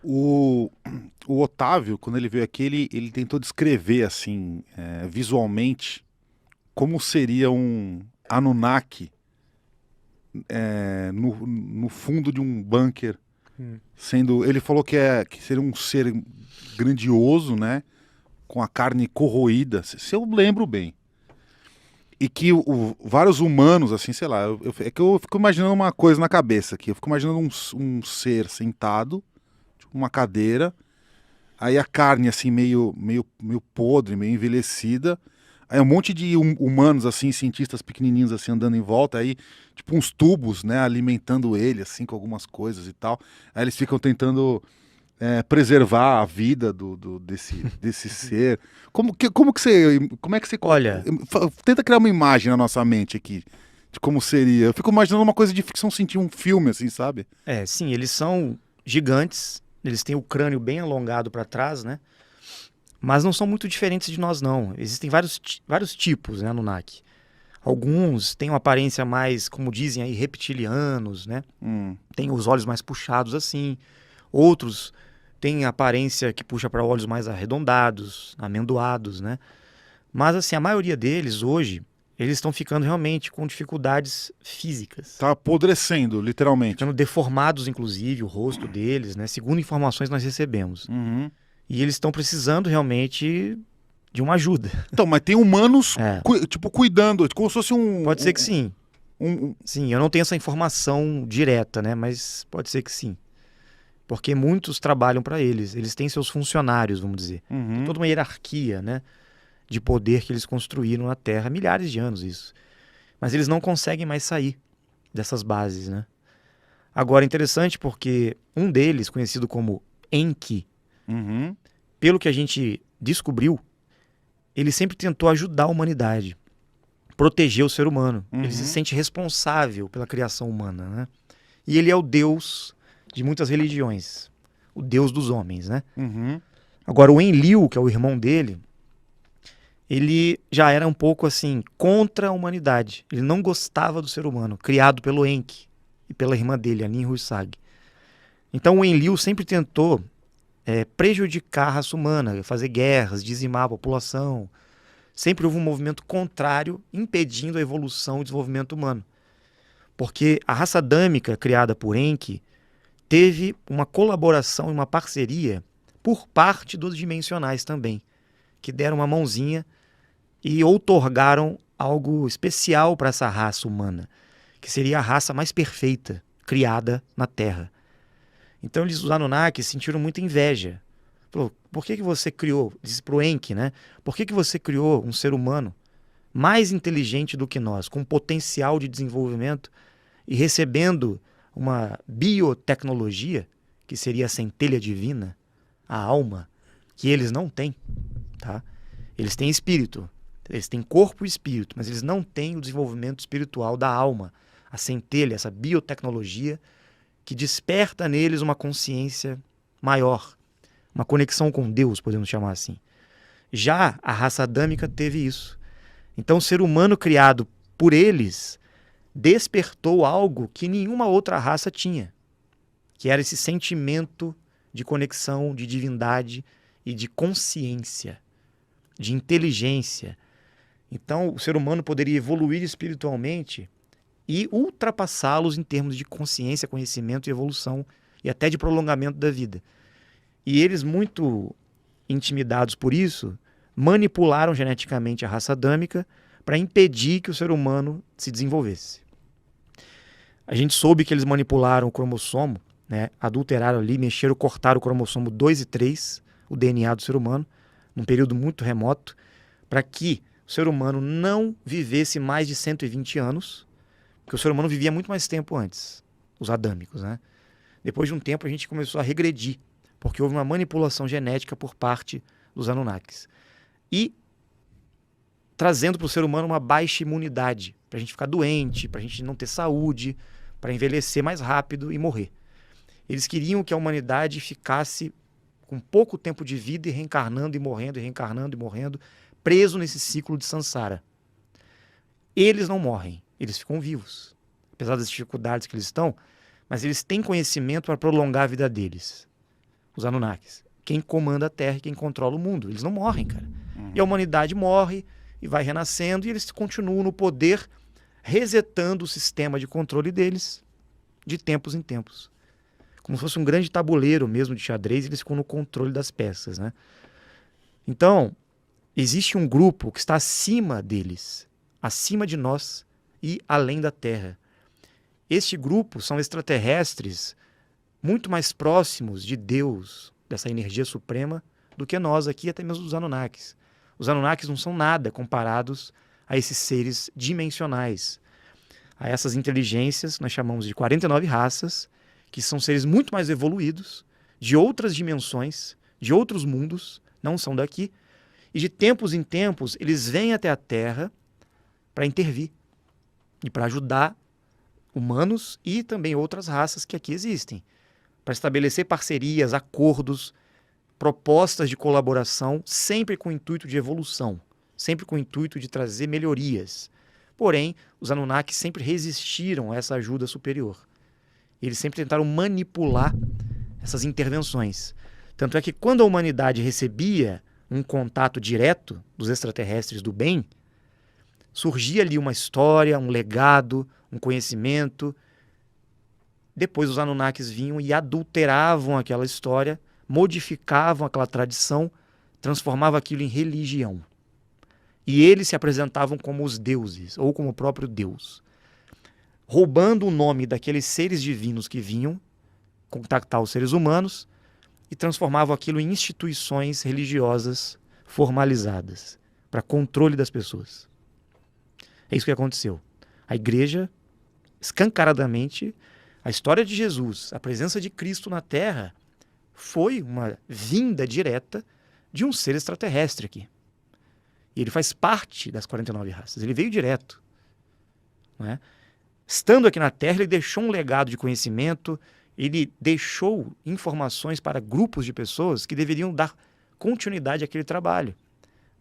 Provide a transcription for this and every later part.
O, o Otávio, quando ele veio aqui, ele tentou descrever, assim, visualmente, como seria um Anunnaki no fundo de um bunker, Hum. sendo... Ele falou que seria um ser grandioso, né? Com a carne corroída, se eu lembro bem. E que vários humanos, assim, sei lá, é que eu fico imaginando uma coisa na cabeça aqui. Eu fico imaginando um ser sentado, tipo uma cadeira, aí a carne, assim, meio podre, meio envelhecida. Aí um monte de humanos, assim, cientistas pequenininhos, assim, andando em volta. Aí, tipo, uns tubos, né, alimentando ele, assim, com algumas coisas e tal. Aí eles ficam tentando preservar a vida desse ser. Como é que você Olha, tenta criar uma imagem na nossa mente aqui de como seria? Eu fico imaginando uma coisa de ficção científica, um filme assim, sabe? sim, eles são gigantes, eles têm o crânio bem alongado para trás, né? Mas não são muito diferentes de nós, não. Existem vários tipos, né, Anunnaki. Alguns têm uma aparência mais, como dizem aí, reptilianos, né? Hum, Tem os olhos mais puxados assim. Outros têm a aparência que puxa para olhos mais arredondados, amendoados, né? Mas assim, a maioria deles hoje, eles estão ficando realmente com dificuldades físicas. tá apodrecendo, literalmente. Ficando deformados, inclusive, o rosto deles, né? Segundo informações que nós recebemos. Uhum. E eles estão precisando realmente de uma ajuda. Então, mas tem humanos, É, tipo, cuidando, como se fosse pode ser que sim. um- Sim, eu não tenho essa informação direta, né? Mas pode ser que sim. Porque muitos trabalham para eles. Eles têm seus funcionários, vamos dizer. Tem uhum. toda uma hierarquia, né? De poder que eles construíram na Terra, há milhares de anos isso. Mas eles não conseguem mais sair dessas bases, né? Agora, é interessante porque um deles, conhecido como Enki, Uhum. pelo que a gente descobriu, ele sempre tentou ajudar a humanidade, proteger o ser humano. Ele se Uhum. sente responsável pela criação humana, né? E ele é o Deus de muitas religiões, o Deus dos homens, né? Uhum. Agora, o Enlil, que é o irmão dele, ele já era um pouco assim contra a humanidade. Ele não gostava do ser humano, criado pelo Enki e pela irmã dele, a Ninhursag. Então o Enlil sempre tentou prejudicar a raça humana, fazer guerras, dizimar a população. Sempre houve um movimento contrário, impedindo a evolução e o desenvolvimento humano. Porque a raça adâmica criada por Enki teve uma colaboração e uma parceria por parte dos dimensionais também, que deram uma mãozinha e outorgaram algo especial para essa raça humana, que seria a raça mais perfeita criada na Terra. Então eles, os Anunnaki, sentiram muita inveja. Falou, por que você criou, disse pro Enki, né? Por que você criou um ser humano mais inteligente do que nós, com potencial de desenvolvimento e recebendo uma biotecnologia, que seria a centelha divina, a alma, que eles não têm, tá? Eles têm espírito, eles têm corpo e espírito, mas eles não têm o desenvolvimento espiritual da alma, a centelha, essa biotecnologia que desperta neles uma consciência maior, uma conexão com Deus, podemos chamar assim. Já a raça adâmica teve isso. Então, o ser humano criado por eles despertou algo que nenhuma outra raça tinha, que era esse sentimento de conexão, de divindade e de consciência, de inteligência. Então, o ser humano poderia evoluir espiritualmente e ultrapassá-los em termos de consciência, conhecimento e evolução e até de prolongamento da vida. E eles, muito intimidados por isso, manipularam geneticamente a raça adâmica para impedir que o ser humano se desenvolvesse. A gente soube que eles manipularam o cromossomo, né, adulteraram ali, mexeram, cortaram o cromossomo 2 e 3, o DNA do ser humano, num período muito remoto, para que o ser humano não vivesse mais de 120 anos, porque o ser humano vivia muito mais tempo antes, os adâmicos, né? Depois de um tempo a gente começou a regredir, porque houve uma manipulação genética por parte dos Anunnakis. E trazendo para o ser humano uma baixa imunidade, para a gente ficar doente, para a gente não ter saúde, para envelhecer mais rápido e morrer. Eles queriam que a humanidade ficasse com pouco tempo de vida e reencarnando e morrendo, e reencarnando e morrendo, preso nesse ciclo de samsara. Eles não morrem, eles ficam vivos, apesar das dificuldades que eles estão, mas eles têm conhecimento para prolongar a vida deles. os Anunnakis. Quem comanda a Terra e quem controla o mundo. Eles não morrem, cara. E a humanidade morre e vai renascendo e eles continuam no poder, resetando o sistema de controle deles de tempos em tempos. Como se fosse um grande tabuleiro mesmo de xadrez, eles ficam no controle das peças, né? Então, existe um grupo que está acima deles, acima de nós e além da Terra. Este grupo são extraterrestres muito mais próximos de Deus, dessa energia suprema, do que nós aqui, até mesmo os Anunnakis. Os Anunnakis não são nada comparados a esses seres dimensionais, a essas inteligências nós chamamos de 49 raças, que são seres muito mais evoluídos, de outras dimensões, de outros mundos, não são daqui, e de tempos em tempos eles vêm até a Terra para intervir e para ajudar humanos e também outras raças que aqui existem, para estabelecer parcerias, acordos, propostas de colaboração, sempre com o intuito de evolução, sempre com o intuito de trazer melhorias. Porém, os Anunnakis sempre resistiram a essa ajuda superior. Eles sempre tentaram manipular essas intervenções. Tanto é que quando a humanidade recebia um contato direto dos extraterrestres do bem, surgia ali uma história, um legado, um conhecimento. Depois os Anunnakis vinham e adulteravam aquela história, modificavam aquela tradição, transformavam aquilo em religião. E eles se apresentavam como os deuses, ou como o próprio Deus, roubando o nome daqueles seres divinos que vinham contactar os seres humanos e transformavam aquilo em instituições religiosas formalizadas, para controle das pessoas. É isso que aconteceu. A igreja, escancaradamente, a história de Jesus, a presença de Cristo na Terra, foi uma vinda direta de um ser extraterrestre aqui. E ele faz parte das 49 raças. Ele veio direto. Não é? Estando aqui na Terra, ele deixou um legado de conhecimento, ele deixou informações para grupos de pessoas que deveriam dar continuidade àquele trabalho.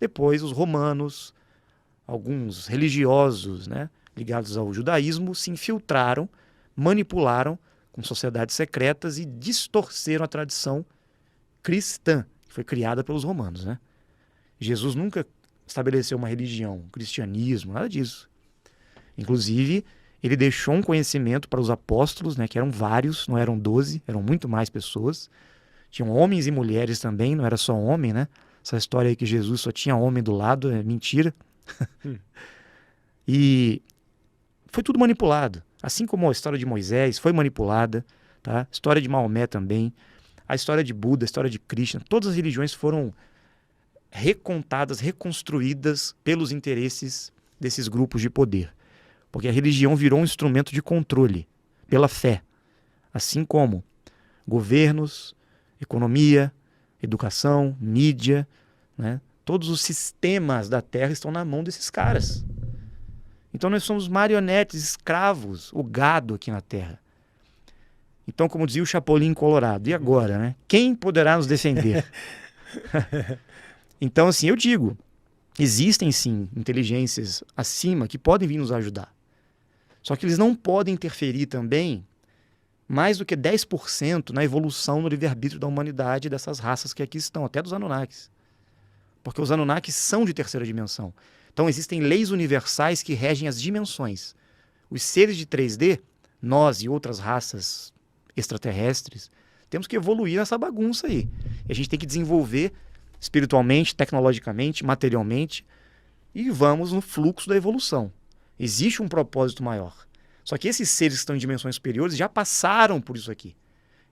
Depois, os romanos, alguns religiosos, né, ligados ao judaísmo, se infiltraram, manipularam com sociedades secretas e distorceram a tradição cristã, que foi criada pelos romanos. Né? Jesus nunca estabeleceu uma religião, um cristianismo, nada disso. Inclusive, ele deixou um conhecimento para os apóstolos, né, que eram vários, não eram 12, eram muito mais pessoas. Tinham homens e mulheres também, não era só homem, né? Essa história aí que Jesus só tinha homem do lado é mentira. E foi tudo manipulado. Assim como a história de Moisés foi manipulada, tá? A história de Maomé também, a história de Buda, a história de Krishna, todas as religiões foram recontadas, reconstruídas pelos interesses desses grupos de poder. Porque a religião virou um instrumento de controle pela fé. Assim como governos, economia, educação, mídia, né? Todos os sistemas da Terra estão na mão desses caras. Então nós somos marionetes, escravos, o gado aqui na Terra. Então, como dizia o Chapolin Colorado, e agora, né? Quem poderá nos defender? Então, assim, eu digo, existem sim inteligências acima que podem vir nos ajudar. Só que eles não podem interferir também mais do que 10% na evolução no livre-arbítrio da humanidade dessas raças que aqui estão, até dos Anunnakis. Porque os Anunnakis são de terceira dimensão. Então existem leis universais que regem as dimensões. Os seres de 3D, nós e outras raças extraterrestres, temos que evoluir nessa bagunça aí. E a gente tem que desenvolver espiritualmente, tecnologicamente, materialmente, e vamos no fluxo da evolução. Existe um propósito maior. Só que esses seres que estão em dimensões superiores já passaram por isso aqui.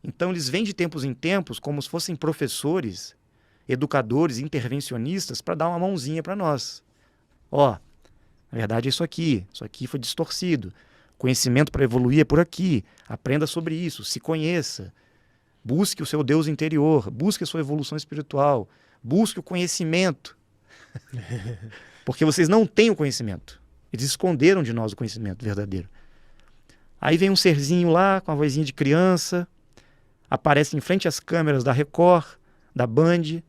Então eles vêm de tempos em tempos como se fossem professores, educadores, intervencionistas para dar uma mãozinha para nós. Ó, na verdade é isso aqui foi distorcido. Conhecimento para evoluir é por aqui. Aprenda sobre isso, se conheça. Busque o seu Deus interior, busque a sua evolução espiritual, busque o conhecimento. Porque vocês não têm o conhecimento. Eles esconderam de nós o conhecimento verdadeiro. Aí vem um serzinho lá, com a vozinha de criança, aparece em frente às câmeras da Record, da Band,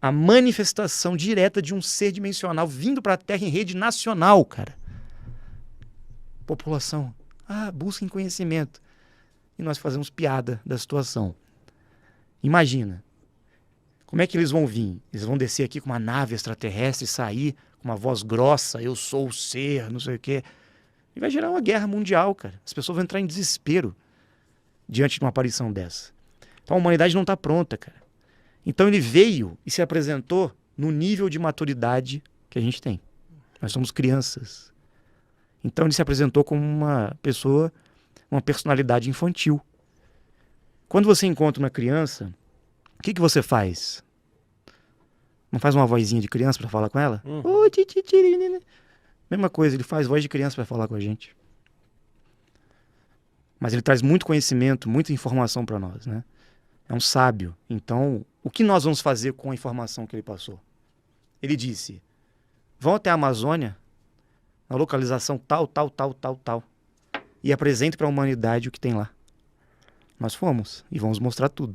a manifestação direta de um ser dimensional vindo para a Terra em rede nacional, cara. População, busquem conhecimento. E nós fazemos piada da situação. Imagina. Como é que eles vão vir? Eles vão descer aqui com uma nave extraterrestre e sair com uma voz grossa, eu sou o ser, não sei o quê. E vai gerar uma guerra mundial, cara. As pessoas vão entrar em desespero diante de uma aparição dessa. Então a humanidade não está pronta, cara. Então ele veio e se apresentou no nível de maturidade que a gente tem. Nós somos crianças. Então ele se apresentou como uma pessoa, uma personalidade infantil. Quando você encontra uma criança, o que você faz? Não faz uma vozinha de criança para falar com ela? Ô, tititirina. Mesma coisa, ele faz voz de criança para falar com a gente. Mas ele traz muito conhecimento, muita informação para nós, né? É um sábio. Então, o que nós vamos fazer com a informação que ele passou? Ele disse, vão até a Amazônia, na localização tal, e apresente para a humanidade o que tem lá. Nós fomos e vamos mostrar tudo.